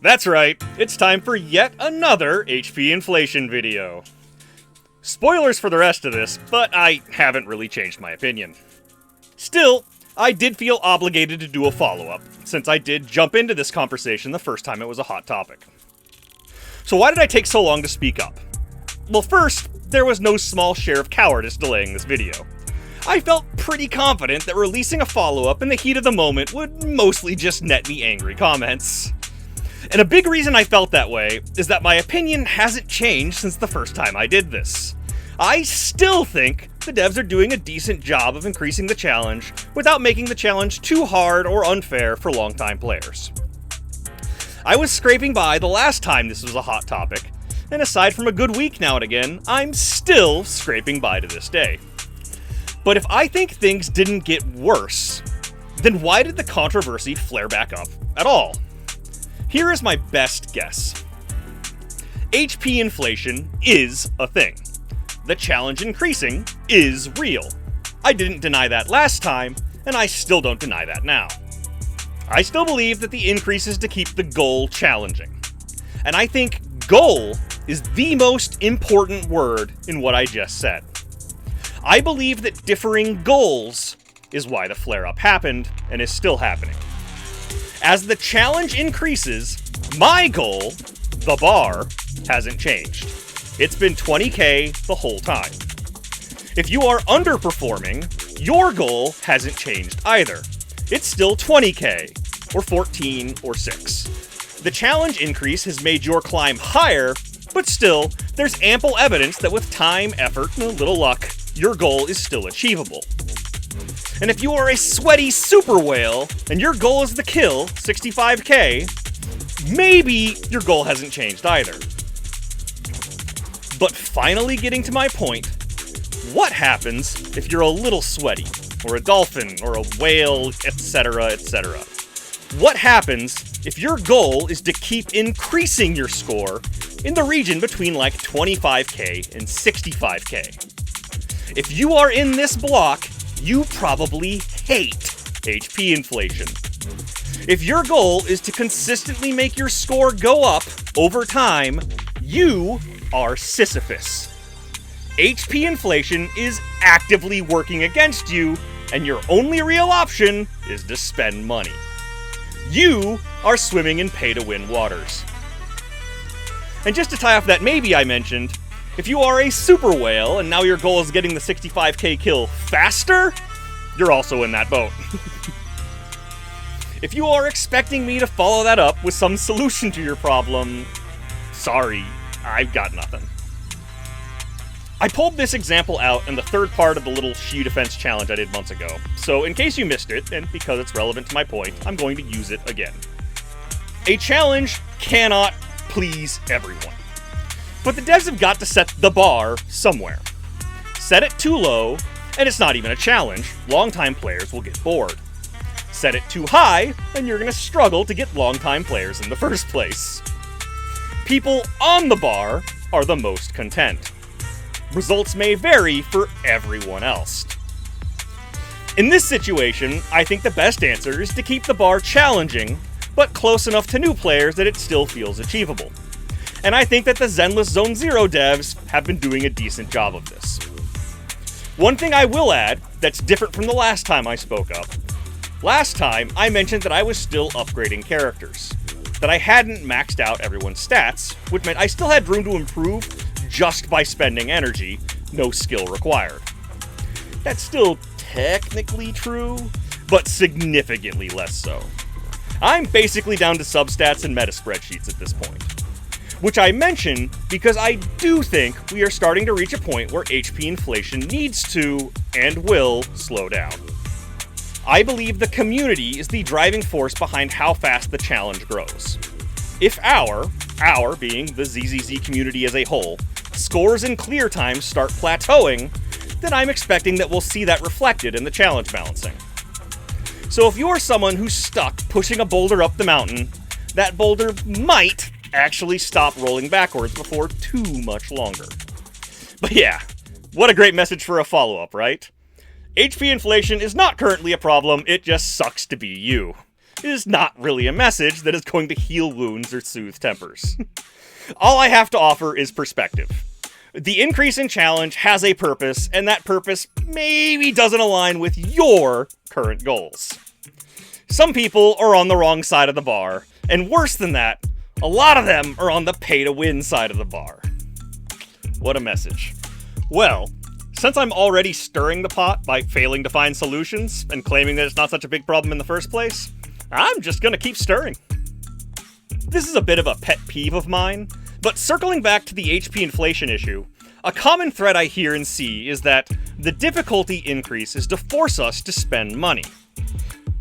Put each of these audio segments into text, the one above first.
That's right, it's time for yet another HP inflation video. Spoilers for the rest of this, but I haven't really changed my opinion. Still, I did feel obligated to do a follow-up, since I did jump into this conversation the first time it was a hot topic. So why did I take so long to speak up? Well, first, there was no small share of cowardice delaying this video. I felt pretty confident that releasing a follow-up in the heat of the moment would mostly just net me angry comments. And a big reason I felt that way is that my opinion hasn't changed since the first time I did this. I still think the devs are doing a decent job of increasing the challenge without making the challenge too hard or unfair for longtime players. I was scraping by the last time this was a hot topic, and aside from a good week now and again, I'm still scraping by to this day. But if I think things didn't get worse, then why did the controversy flare back up at all? Here is my best guess. HP inflation is a thing. The challenge increasing is real. I didn't deny that last time, and I still don't deny that now. I still believe that the increase is to keep the goal challenging. And I think goal is the most important word in what I just said. I believe that differing goals is why the flare-up happened and is still happening. As the challenge increases, my goal, the bar, hasn't changed. It's been 20k the whole time. If you are underperforming, your goal hasn't changed either. It's still 20k, or 14, or 6. The challenge increase has made your climb higher, but still, there's ample evidence that with time, effort, and a little luck, your goal is still achievable. And if you are a sweaty super whale, and your goal is to kill 65k, maybe your goal hasn't changed either. But finally getting to my point, what happens if you're a little sweaty, or a dolphin, or a whale, etc., etc.? What happens if your goal is to keep increasing your score in the region between like 25k and 65k? If you are in this block, you probably hate HP inflation. If your goal is to consistently make your score go up over time, you are Sisyphus. HP inflation is actively working against you, and your only real option is to spend money. You are swimming in pay-to-win waters. And just to tie off that maybe I mentioned, if you are a super whale and now your goal is getting the 65k kill faster, you're also in that boat. If you are expecting me to follow that up with some solution to your problem, sorry, I've got nothing. I pulled this example out in the third part of the little Shi defense challenge I did months ago, so in case you missed it, and because it's relevant to my point, I'm going to use it again. A challenge cannot please everyone. But the devs have got to set the bar somewhere. Set it too low, and it's not even a challenge. Longtime players will get bored. Set it too high, and you're going to struggle to get longtime players in the first place. People on the bar are the most content. Results may vary for everyone else. In this situation, I think the best answer is to keep the bar challenging, but close enough to new players that it still feels achievable. And I think that the Zenless Zone Zero devs have been doing a decent job of this. One thing I will add that's different from the last time I spoke up. Last time, I mentioned that I was still upgrading characters. That I hadn't maxed out everyone's stats, which meant I still had room to improve just by spending energy, no skill required. That's still technically true, but significantly less so. I'm basically down to substats and meta spreadsheets at this point. Which I mention because I do think we are starting to reach a point where HP inflation needs to, and will, slow down. I believe the community is the driving force behind how fast the challenge grows. If our being the ZZZ community as a whole, scores in clear times start plateauing, then I'm expecting that we'll see that reflected in the challenge balancing. So if you're someone who's stuck pushing a boulder up the mountain, that boulder might actually stop rolling backwards before too much longer. But yeah, what a great message for a follow-up, right? HP inflation is not currently a problem, it just sucks to be you. is not really a message that is going to heal wounds or soothe tempers. All I have to offer is perspective. The increase in challenge has a purpose, and that purpose maybe doesn't align with your current goals. Some people are on the wrong side of the bar, and worse than that, a lot of them are on the pay-to-win side of the bar. What a message. Well, since I'm already stirring the pot by failing to find solutions and claiming that it's not such a big problem in the first place, I'm just gonna keep stirring. This is a bit of a pet peeve of mine, but circling back to the HP inflation issue, a common thread I hear and see is that the difficulty increase is to force us to spend money.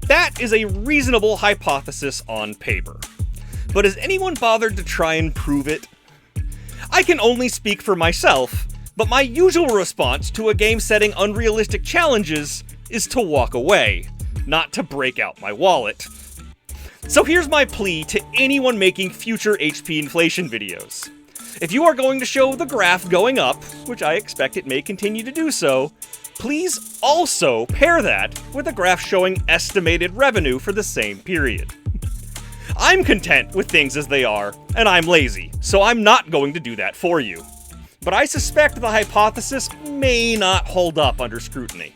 That is a reasonable hypothesis on paper. But has anyone bothered to try and prove it? I can only speak for myself, but my usual response to a game setting unrealistic challenges is to walk away, not to break out my wallet. So here's my plea to anyone making future HP inflation videos. If you are going to show the graph going up, which I expect it may continue to do so, please also pair that with a graph showing estimated revenue for the same period. I'm content with things as they are, and I'm lazy, so I'm not going to do that for you. But I suspect the hypothesis may not hold up under scrutiny.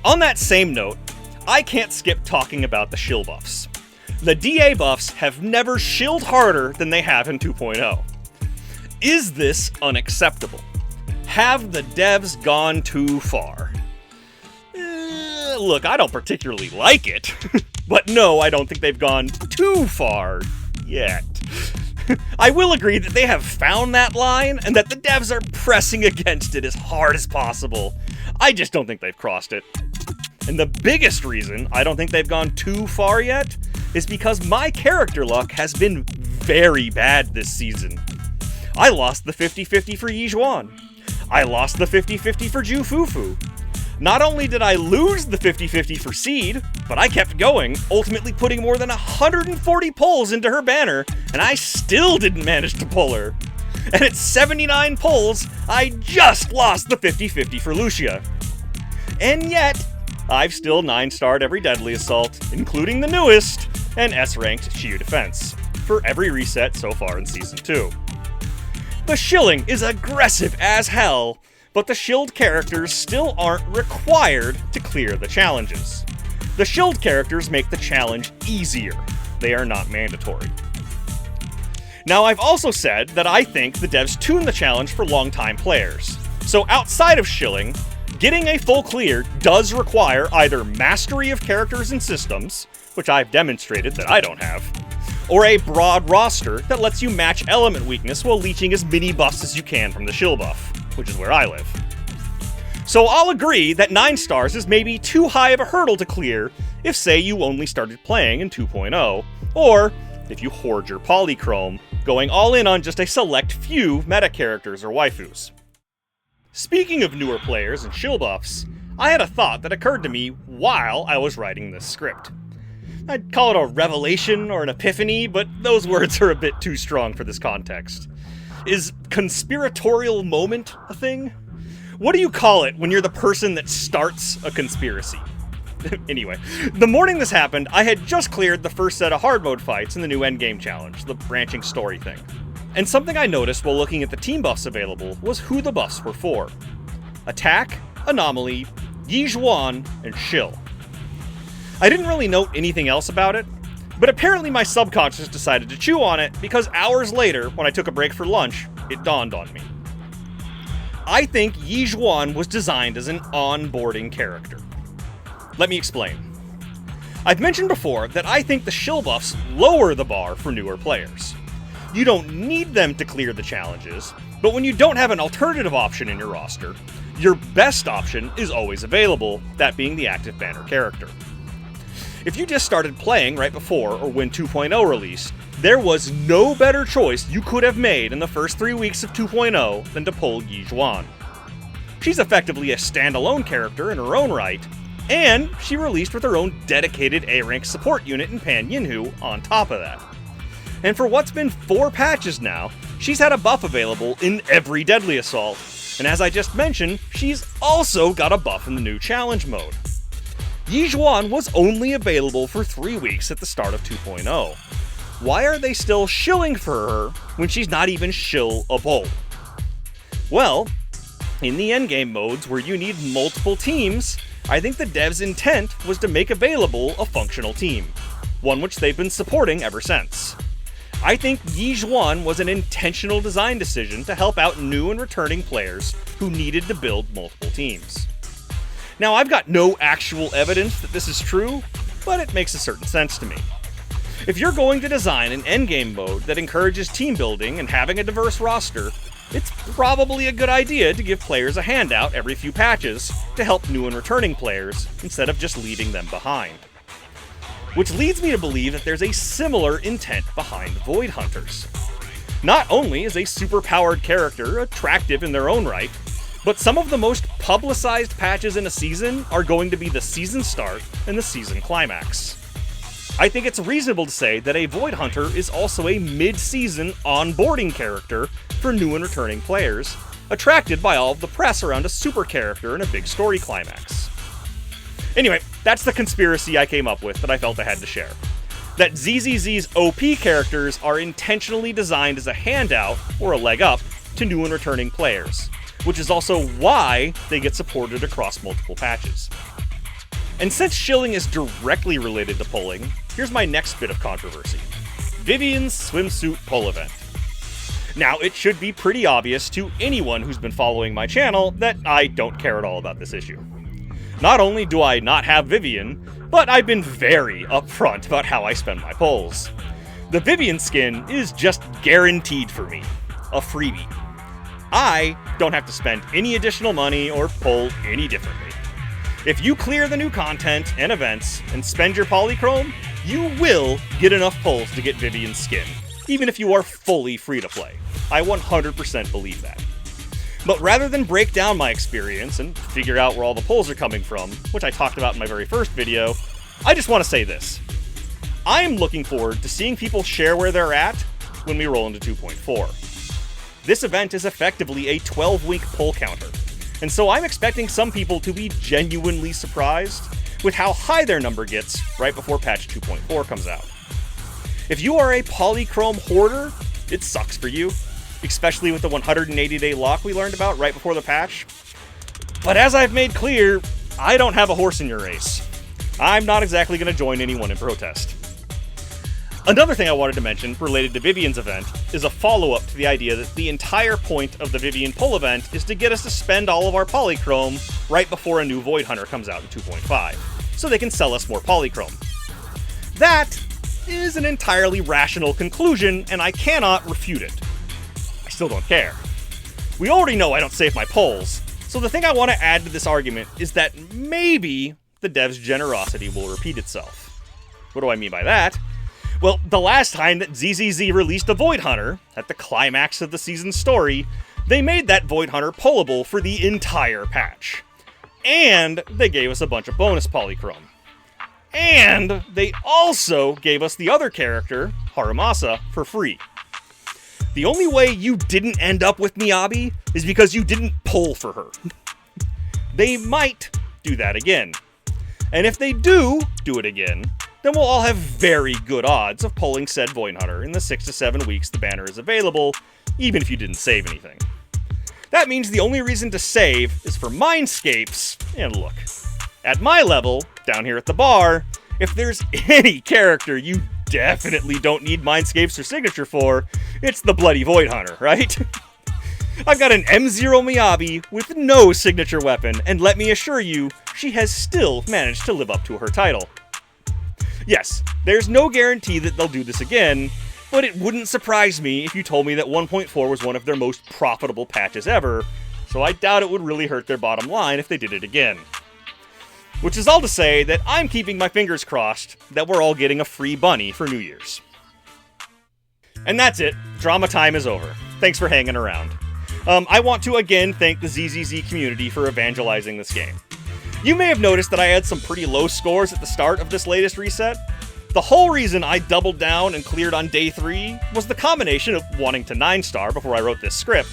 On that same note, I can't skip talking about the shill buffs. The DA buffs have never shilled harder than they have in 2.0. Is this unacceptable? Have the devs gone too far? Look, I don't particularly like it, but no, I don't think they've gone too far yet. I will agree that they have found that line and that the devs are pressing against it as hard as possible. I just don't think they've crossed it. And the biggest reason I don't think they've gone too far yet is because my character luck has been very bad this season. I lost the 50-50 for Yijuan. I lost the 50-50 for Ju Fufu. Not only did I lose the 50-50 for Seed, but I kept going, ultimately putting more than 140 pulls into her banner, and I still didn't manage to pull her. And at 79 pulls, I just lost the 50-50 for Lucia. And yet, I've still 9-starred every Deadly Assault, including the newest, and S-ranked Shiyu Defense, for every reset so far in Season 2. The shilling is aggressive as hell, but the shilled characters still aren't required to clear the challenges. The shilled characters make the challenge easier. They are not mandatory. Now, I've also said that I think the devs tune the challenge for long-time players. So outside of shilling, getting a full clear does require either mastery of characters and systems, which I've demonstrated that I don't have, or a broad roster that lets you match element weakness while leeching as many buffs as you can from the shill buff, which is where I live. So I'll agree that 9 stars is maybe too high of a hurdle to clear if, say, you only started playing in 2.0, or if you hoard your polychrome, going all in on just a select few meta characters or waifus. Speaking of newer players and shill buffs, I had a thought that occurred to me while I was writing this script. I'd call it a revelation or an epiphany, but those words are a bit too strong for this context. Is conspiratorial moment a thing? What do you call it when you're the person that starts a conspiracy? Anyway, the morning this happened, I had just cleared the first set of hard mode fights in the new endgame challenge, the branching story thing. And something I noticed while looking at the team buffs available was who the buffs were for. Attack, Anomaly, Yijuan, and Shill. I didn't really note anything else about it, but apparently my subconscious decided to chew on it because hours later, when I took a break for lunch, it dawned on me. I think Yijuan was designed as an onboarding character. Let me explain. I've mentioned before that I think the shill buffs lower the bar for newer players. You don't need them to clear the challenges, but when you don't have an alternative option in your roster, your best option is always available, that being the active banner character. If you just started playing right before or when 2.0 released, there was no better choice you could have made in the first 3 weeks of 2.0 than to pull Yijuan. She's effectively a standalone character in her own right, and she released with her own dedicated A-rank support unit in Pan Yinhu on top of that. And for what's been 4 patches now, she's had a buff available in every Deadly Assault, and as I just mentioned, she's also got a buff in the new challenge mode. Yizhuan was only available for 3 weeks at the start of 2.0. Why are they still shilling for her when she's not even shillable? Well, in the endgame modes where you need multiple teams, I think the devs' intent was to make available a functional team, one which they've been supporting ever since. I think Yizhuan was an intentional design decision to help out new and returning players who needed to build multiple teams. Now, I've got no actual evidence that this is true, but it makes a certain sense to me. If you're going to design an endgame mode that encourages team building and having a diverse roster, it's probably a good idea to give players a handout every few patches to help new and returning players instead of just leaving them behind. Which leads me to believe that there's a similar intent behind Void Hunters. Not only is a superpowered character attractive in their own right, but some of the most publicized patches in a season are going to be the season start and the season climax. I think it's reasonable to say that a Void Hunter is also a mid-season onboarding character for new and returning players, attracted by all of the press around a super character and a big story climax. Anyway, that's the conspiracy I came up with that I felt I had to share. That ZZZ's OP characters are intentionally designed as a handout, or a leg up, to new and returning players, which is also why they get supported across multiple patches. And since shilling is directly related to polling, here's my next bit of controversy. Vivian's Swimsuit poll event. Now, it should be pretty obvious to anyone who's been following my channel that I don't care at all about this issue. Not only do I not have Vivian, but I've been very upfront about how I spend my polls. The Vivian skin is just guaranteed for me. A freebie. I don't have to spend any additional money or poll any differently. If you clear the new content and events and spend your polychrome, you will get enough polls to get Vivian's skin, even if you are fully free to play. I 100% believe that. But rather than break down my experience and figure out where all the polls are coming from, which I talked about in my very first video, I just want to say this. I am looking forward to seeing people share where they're at when we roll into 2.4. This event is effectively a 12-week poll counter, and so I'm expecting some people to be genuinely surprised with how high their number gets right before patch 2.4 comes out. If you are a polychrome hoarder, it sucks for you, especially with the 180-day lock we learned about right before the patch. But as I've made clear, I don't have a horse in your race. I'm not exactly going to join anyone in protest. Another thing I wanted to mention related to Vivian's event is a follow-up to the idea that the entire point of the Vivian poll event is to get us to spend all of our polychrome right before a new Void Hunter comes out in 2.5, so they can sell us more polychrome. That is an entirely rational conclusion, and I cannot refute it. I still don't care. We already know I don't save my polls, so the thing I want to add to this argument is that maybe the devs' generosity will repeat itself. What do I mean by that? Well, the last time that ZZZ released a Void Hunter, at the climax of the season's story, they made that Void Hunter pullable for the entire patch. And they gave us a bunch of bonus polychrome. And they also gave us the other character, Harumasa, for free. The only way you didn't end up with Miyabi is because you didn't pull for her. They might do that again. And if they do it again, then we'll all have very good odds of pulling said Void Hunter in the 6 to 7 weeks the banner is available, even if you didn't save anything. That means the only reason to save is for Mindscapes, and look, at my level, down here at the bar, if there's any character you definitely don't need Mindscapes or Signature for, it's the bloody Void Hunter, right? I've got an M0 Miyabi with no signature weapon, and let me assure you, she has still managed to live up to her title. Yes, there's no guarantee that they'll do this again, but it wouldn't surprise me if you told me that 1.4 was one of their most profitable patches ever, so I doubt it would really hurt their bottom line if they did it again. Which is all to say that I'm keeping my fingers crossed that we're all getting a free bunny for New Year's. And that's it. Drama time is over. Thanks for hanging around. I want to again thank the ZZZ community for evangelizing this game. You may have noticed that I had some pretty low scores at the start of this latest reset. The whole reason I doubled down and cleared on day 3 was the combination of wanting to 9-star before I wrote this script,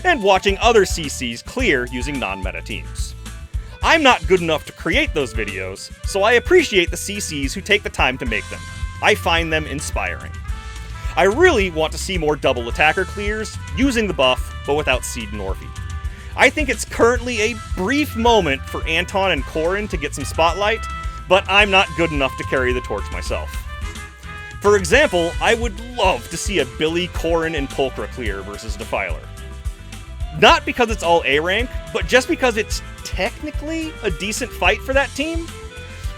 and watching other CCs clear using non-meta teams. I'm not good enough to create those videos, so I appreciate the CCs who take the time to make them. I find them inspiring. I really want to see more double attacker clears, using the buff, but without Seed and Orphe. I think it's currently a brief moment for Anton and Corrin to get some spotlight, but I'm not good enough to carry the torch myself. For example, I would love to see a Billy, Corrin, and Pulchra clear versus Defiler. Not because it's all A rank, but just because it's technically a decent fight for that team.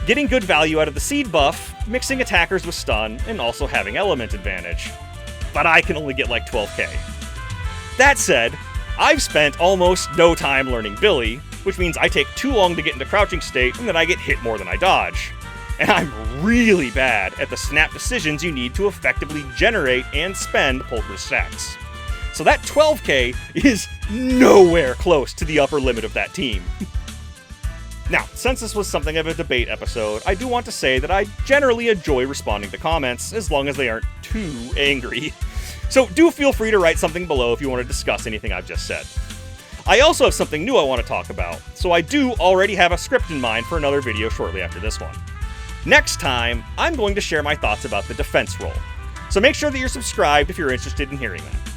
Getting good value out of the Seed buff, mixing attackers with stun, and also having element advantage. But I can only get like 12k. That said, I've spent almost no time learning Billy, which means I take too long to get into crouching state and then I get hit more than I dodge. And I'm really bad at the snap decisions you need to effectively generate and spend Pulchra's stacks. So that 12k is nowhere close to the upper limit of that team. Now, since this was something of a debate episode, I do want to say that I generally enjoy responding to comments, as long as they aren't too angry. So do feel free to write something below if you want to discuss anything I've just said. I also have something new I want to talk about, so I do already have a script in mind for another video shortly after this one. Next time, I'm going to share my thoughts about the defense role, so make sure that you're subscribed if you're interested in hearing that.